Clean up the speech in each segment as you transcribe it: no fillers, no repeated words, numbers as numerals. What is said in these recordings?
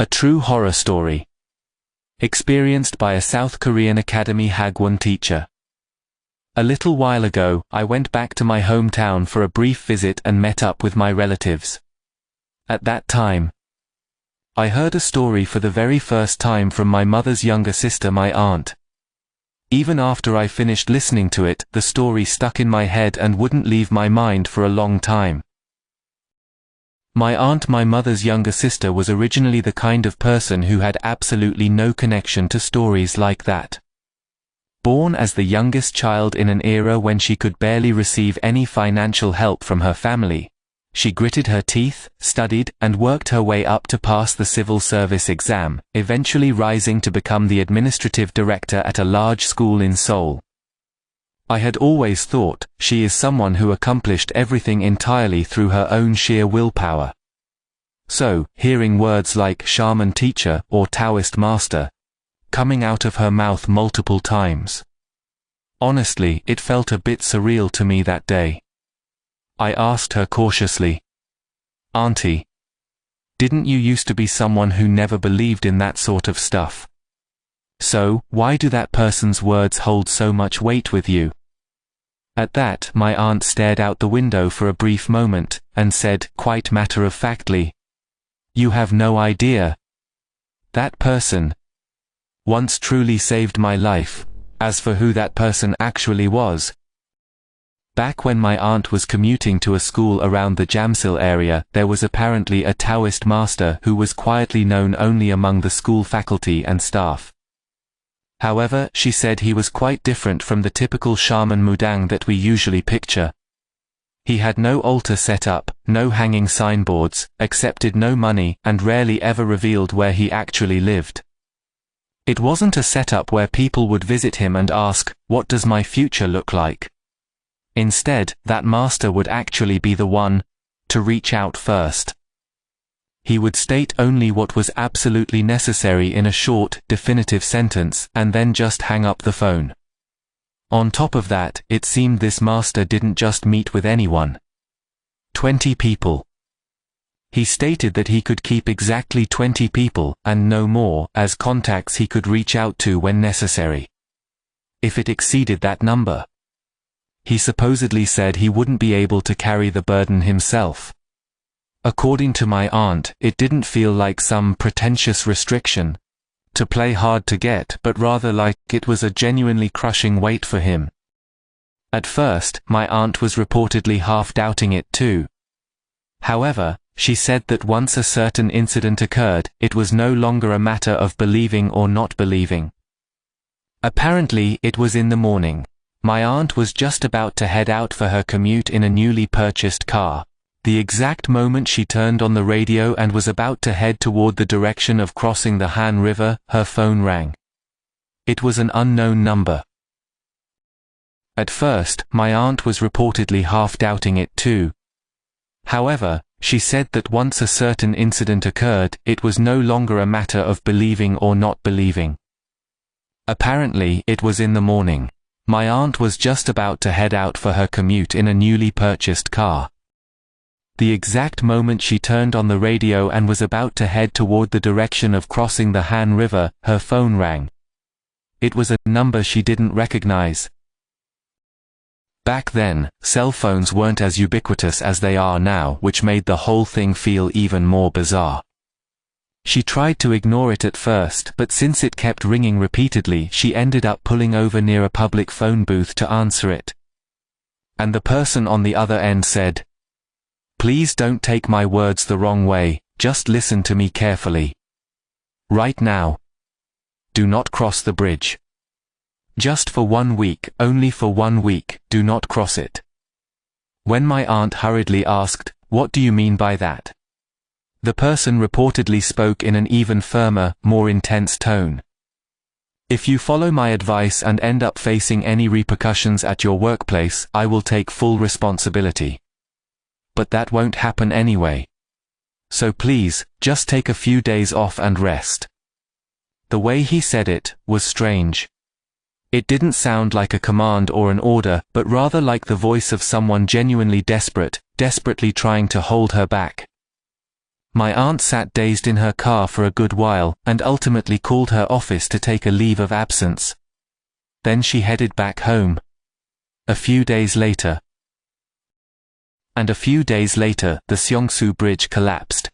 A true horror story. Experienced by a South Korean Academy Hagwon teacher. A little while ago, I went back to my hometown for a brief visit and met up with my relatives. At that time, I heard a story for the very first time from my mother's younger sister, my aunt. Even after I finished listening to it, the story stuck in my head and wouldn't leave my mind for a long time. My aunt, my mother's younger sister, was originally the kind of person who had absolutely no connection to stories like that. Born as the youngest child in an era when she could barely receive any financial help from her family, she gritted her teeth, studied, and worked her way up to pass the civil service exam, eventually rising to become the administrative director at a large school in Seoul. I had always thought she is someone who accomplished everything entirely through her own sheer willpower. So, hearing words like shaman teacher or Taoist master coming out of her mouth multiple times, honestly, it felt a bit surreal to me that day. I asked her cautiously, "Auntie, didn't you used to be someone who never believed in that sort of stuff? So, why do that person's words hold so much weight with you?" At that, my aunt stared out the window for a brief moment, and said, quite matter-of-factly, "You have no idea. That person once truly saved my life." As for who that person actually was, back when my aunt was commuting to a school around the Jamsil area, there was apparently a Taoist master who was quietly known only among the school faculty and staff. However, she said he was quite different from the typical shaman mudang that we usually picture. He had no altar set up, no hanging signboards, accepted no money, and rarely ever revealed where he actually lived. It wasn't a setup where people would visit him and ask, "What does my future look like?" Instead, that master would actually be the one to reach out first. He would state only what was absolutely necessary in a short, definitive sentence, and then just hang up the phone. On top of that, it seemed this master didn't just meet with anyone. 20 people. He stated that he could keep exactly 20 people, and no more, as contacts he could reach out to when necessary. If it exceeded that number, he supposedly said he wouldn't be able to carry the burden himself. According to my aunt, it didn't feel like some pretentious restriction to play hard to get, but rather like it was a genuinely crushing weight for him. At first, my aunt was reportedly half doubting it too. However, she said that once a certain incident occurred, it was no longer a matter of believing or not believing. Apparently, it was in the morning. My aunt was just about to head out for her commute in a newly purchased car. The exact moment she turned on the radio and was about to head toward the direction of crossing the Han River, her phone rang. It was an unknown number. At first, my aunt was reportedly half doubting it too. However, she said that once a certain incident occurred, it was no longer a matter of believing or not believing. Apparently, it was in the morning. My aunt was just about to head out for her commute in a newly purchased car. The exact moment she turned on the radio and was about to head toward the direction of crossing the Han River, her phone rang. It was a number she didn't recognize. Back then, cell phones weren't as ubiquitous as they are now, which made the whole thing feel even more bizarre. She tried to ignore it at first, but since it kept ringing repeatedly, she ended up pulling over near a public phone booth to answer it. And the person on the other end said, "Please don't take my words the wrong way, just listen to me carefully. Right now, do not cross the bridge. Just for 1 week, only for 1 week, do not cross it." When my aunt hurriedly asked, "What do you mean by that?" the person reportedly spoke in an even firmer, more intense tone. "If you follow my advice and end up facing any repercussions at your workplace, I will take full responsibility. But that won't happen anyway. So please, just take a few days off and rest." The way he said it was strange. It didn't sound like a command or an order, but rather like the voice of someone genuinely desperate, desperately trying to hold her back. My aunt sat dazed in her car for a good while, and ultimately called her office to take a leave of absence. Then she headed back home. A few days later, the Seongsu Bridge collapsed.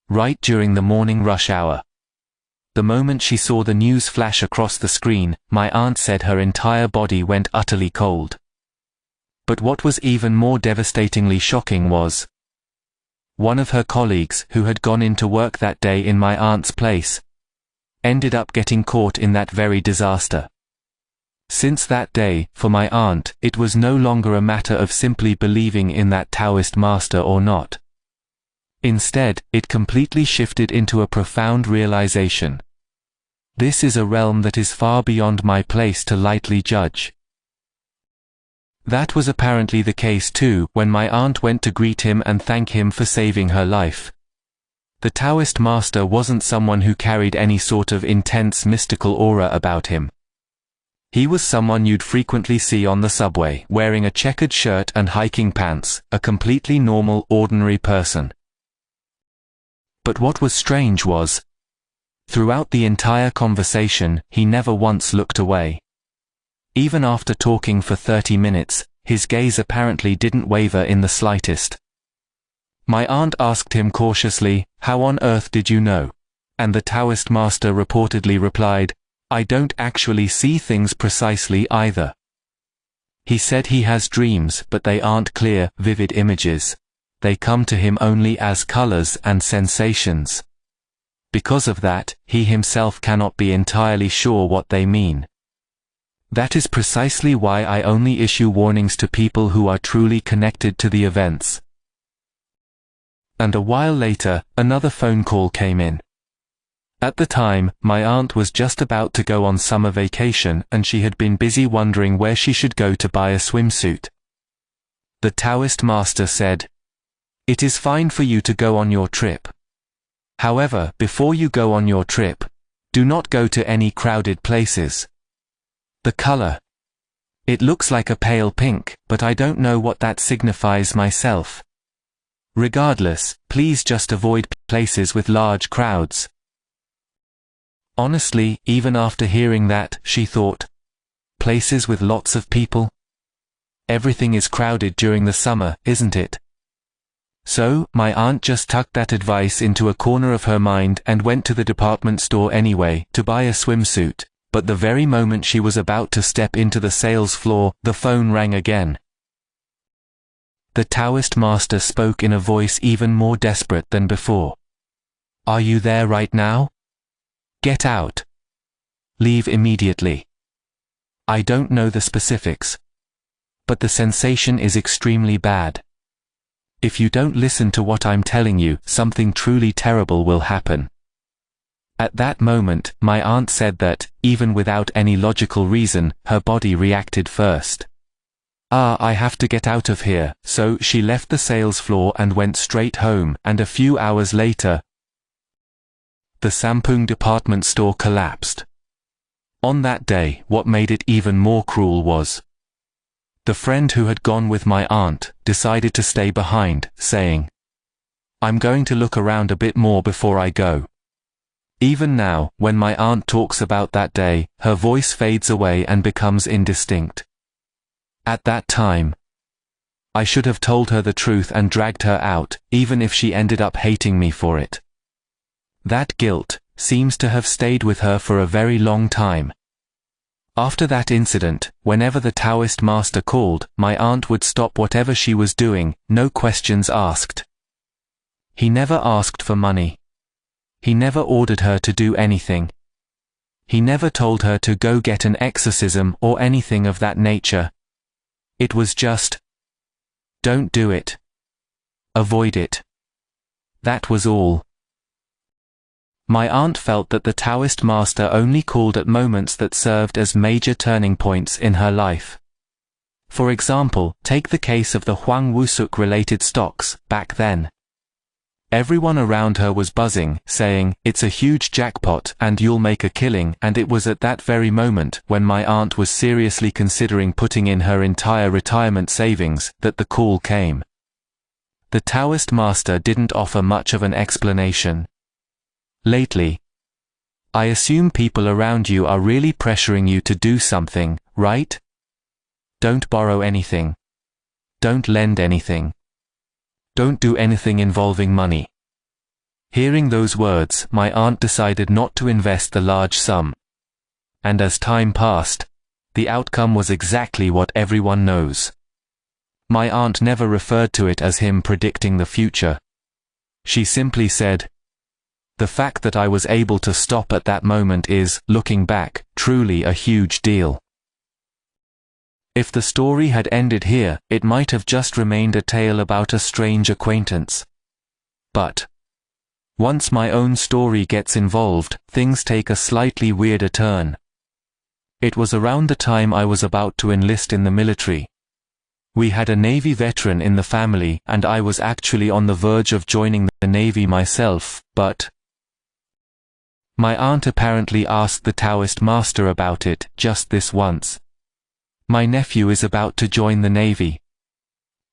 Right during the morning rush hour. The moment she saw the news flash across the screen, my aunt said her entire body went utterly cold. But what was even more devastatingly shocking was, one of her colleagues, who had gone into work that day in my aunt's place, ended up getting caught in that very disaster. Since that day, for my aunt, it was no longer a matter of simply believing in that Taoist master or not. Instead, it completely shifted into a profound realization. This is a realm that is far beyond my place to lightly judge. That was apparently the case too, when my aunt went to greet him and thank him for saving her life. The Taoist master wasn't someone who carried any sort of intense mystical aura about him. He was someone you'd frequently see on the subway, wearing a checkered shirt and hiking pants, a completely normal, ordinary person. But what was strange was, throughout the entire conversation, he never once looked away. Even after talking for 30 minutes, his gaze apparently didn't waver in the slightest. My aunt asked him cautiously, "How on earth did you know?" And the Taoist master reportedly replied, "I don't actually see things precisely either." He said he has dreams, but they aren't clear, vivid images. They come to him only as colors and sensations. Because of that, he himself cannot be entirely sure what they mean. That is precisely why I only issue warnings to people who are truly connected to the events. And a while later, another phone call came in. At the time, my aunt was just about to go on summer vacation and she had been busy wondering where she should go to buy a swimsuit. The Taoist master said, "It is fine for you to go on your trip. However, before you go on your trip, do not go to any crowded places. The color. It looks like a pale pink, but I don't know what that signifies myself. Regardless, please just avoid places with large crowds." Honestly, even after hearing that, she thought, places with lots of people? Everything is crowded during the summer, isn't it? So, my aunt just tucked that advice into a corner of her mind and went to the department store anyway, to buy a swimsuit, but the very moment she was about to step into the sales floor, the phone rang again. The Taoist master spoke in a voice even more desperate than before. "Are you there right now? Get out. Leave immediately. I don't know the specifics, but the sensation is extremely bad. If you don't listen to what I'm telling you, something truly terrible will happen." At that moment, my aunt said that, even without any logical reason, her body reacted first. I have to get out of here, so she left the sales floor and went straight home, and a few hours later, the Sampung department store collapsed. On that day, what made it even more cruel was, the friend who had gone with my aunt decided to stay behind, saying, "I'm going to look around a bit more before I go." Even now, when my aunt talks about that day, her voice fades away and becomes indistinct. At that time, I should have told her the truth and dragged her out, even if she ended up hating me for it. That guilt seems to have stayed with her for a very long time. After that incident, whenever the Taoist master called, my aunt would stop whatever she was doing, no questions asked. He never asked for money. He never ordered her to do anything. He never told her to go get an exorcism or anything of that nature. It was just, don't do it. Avoid it. That was all. My aunt felt that the Taoist master only called at moments that served as major turning points in her life. For example, take the case of the Huang Wusuk-related stocks, back then. Everyone around her was buzzing, saying, "It's a huge jackpot and you'll make a killing," and it was at that very moment, when my aunt was seriously considering putting in her entire retirement savings, that the call came. the Taoist master didn't offer much of an explanation. Lately, I assume people around you are really pressuring you to do something, right? Don't borrow anything. Don't lend anything. Don't do anything involving money. Hearing those words, my aunt decided not to invest the large sum. And as time passed, the outcome was exactly what everyone knows. My aunt never referred to it as him predicting the future. She simply said, "The fact that I was able to stop at that moment is, looking back, truly a huge deal." If the story had ended here, it might have just remained a tale about a strange acquaintance. But once my own story gets involved, things take a slightly weirder turn. It was around the time I was about to enlist in the military. We had a Navy veteran in the family, and I was actually on the verge of joining the Navy myself, but my aunt apparently asked the Taoist master about it just this once. "My nephew is about to join the Navy."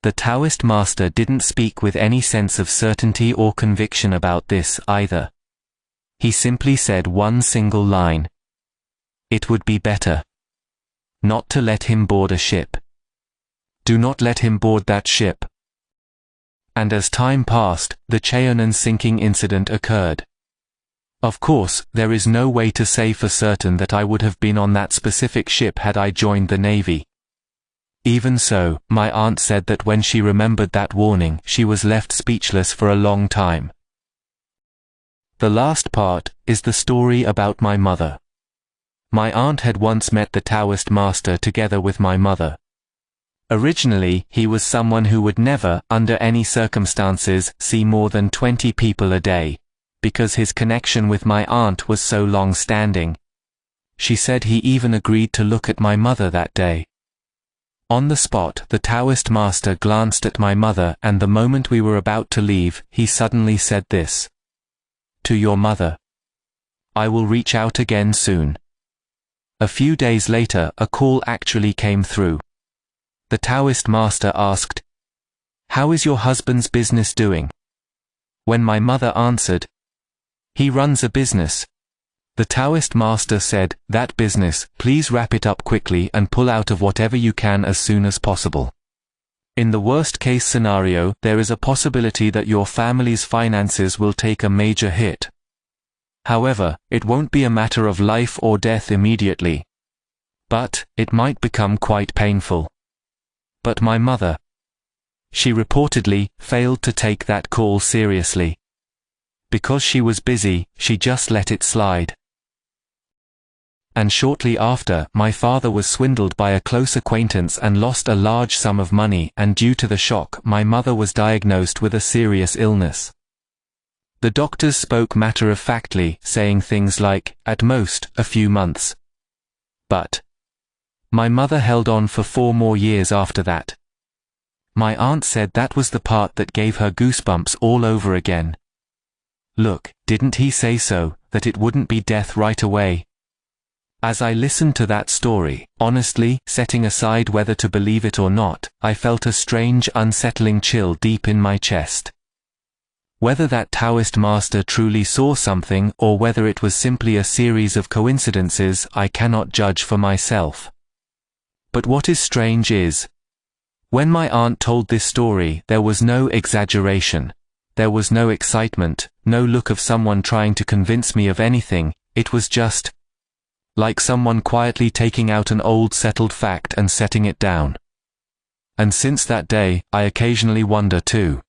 The Taoist master didn't speak with any sense of certainty or conviction about this either. He simply said one single line. "It would be better not to let him board a ship. Do not let him board that ship." And as time passed, the Cheonan sinking incident occurred. Of course, there is no way to say for certain that I would have been on that specific ship had I joined the Navy. Even so, my aunt said that when she remembered that warning, she was left speechless for a long time. The last part is the story about my mother. My aunt had once met the Taoist master together with my mother. Originally, he was someone who would never, under any circumstances, see more than 20 people a day, because his connection with my aunt was so long-standing. She said he even agreed to look at my mother that day. On the spot, the Taoist master glanced at my mother, and the moment we were about to leave, he suddenly said this: "To your mother. I will reach out again soon." A few days later, a call actually came through. The Taoist master asked, "How is your husband's business doing?" When my mother answered, "He runs a business," the Taoist master said, "That business, please wrap it up quickly and pull out of whatever you can as soon as possible. In the worst-case scenario, there is a possibility that your family's finances will take a major hit. However, it won't be a matter of life or death immediately. But it might become quite painful." But my mother, she reportedly failed to take that call seriously. Because she was busy, she just let it slide. And shortly after, my father was swindled by a close acquaintance and lost a large sum of money, and due to the shock, my mother was diagnosed with a serious illness. The doctors spoke matter-of-factly, saying things like, at most, a few months. But my mother held on for 4 more years after that. My aunt said that was the part that gave her goosebumps all over again. Look, didn't he say so, that it wouldn't be death right away? As I listened to that story, honestly, setting aside whether to believe it or not, I felt a strange, unsettling chill deep in my chest. Whether that Taoist master truly saw something, or whether it was simply a series of coincidences, I cannot judge for myself. But what is strange is, when my aunt told this story, there was no exaggeration. There was no excitement, no look of someone trying to convince me of anything. It was just like someone quietly taking out an old settled fact and setting it down. And since that day, I occasionally wonder too.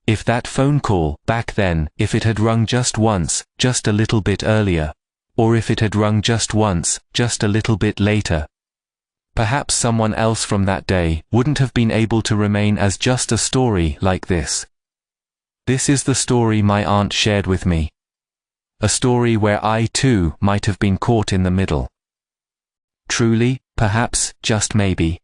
If that phone call, back then, if it had rung just once, just a little bit earlier, or if it had rung just once, just a little bit later, perhaps someone else from that day wouldn't have been able to remain as just a story like this. This is the story my aunt shared with me. A story where I too might have been caught in the middle. Truly, perhaps, just maybe,